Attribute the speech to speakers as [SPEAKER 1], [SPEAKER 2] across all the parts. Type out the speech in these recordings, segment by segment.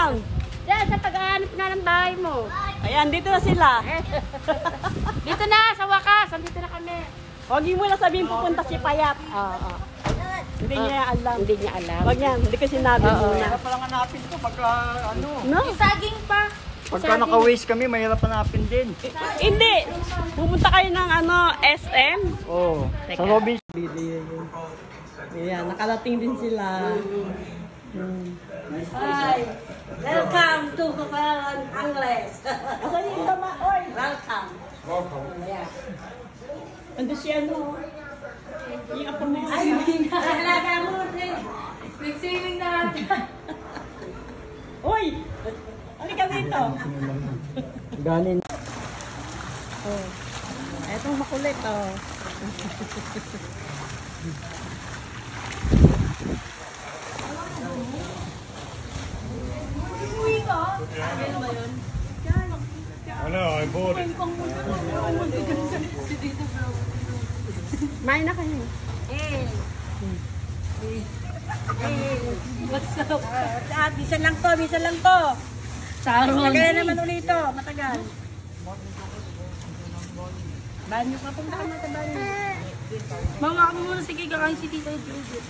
[SPEAKER 1] down.
[SPEAKER 2] Diyan, sa pag-aanap na ng bahay mo.
[SPEAKER 1] Ayan, dito na sila.
[SPEAKER 2] Dito na, sa wakas. Andito na kami.
[SPEAKER 1] Huwag mo lang sabihin pupunta si Payat. Oo. Hindi niya alam.
[SPEAKER 2] Hindi niya alam.
[SPEAKER 1] Huwag yan, hindi ko sinabi muna.
[SPEAKER 3] Mahirap palang hanapin ko pagka ano.
[SPEAKER 1] No?
[SPEAKER 2] Saging pa.
[SPEAKER 3] Pagka naka-waste kami, mahirap hanapin din.
[SPEAKER 1] Hindi. Pupunta kayo ng SM.
[SPEAKER 3] Oo.
[SPEAKER 1] Teka.
[SPEAKER 3] Sa Robins.
[SPEAKER 1] Ayan, nakarating din sila.
[SPEAKER 2] Hi. Welcome to Kapalan Angles.
[SPEAKER 1] Asan yung tama? Oy!
[SPEAKER 2] Welcome.
[SPEAKER 1] Ando si ano? Yung apo mo.
[SPEAKER 2] Ay, hindi na. Alaga mo. Nag-swimming na natin.
[SPEAKER 1] Uy! Halika dito.
[SPEAKER 3] Ganin.
[SPEAKER 1] Oh. Etong makulit, oh.
[SPEAKER 3] Ano, I bought it.
[SPEAKER 1] Main na kayo.
[SPEAKER 2] What's up? Bisan lang to, bisan lang to.
[SPEAKER 1] Charon.
[SPEAKER 2] Matagal naman ulit ito, matagal. Banyo ka, punta ka na sa banyo. Mama, ako muna sige, kakain si Tita Judith.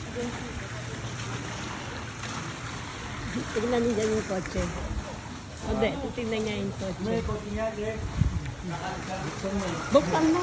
[SPEAKER 1] Tignan niya yung kotse. Hindi, tignan niya yung kotse. Buksan mo.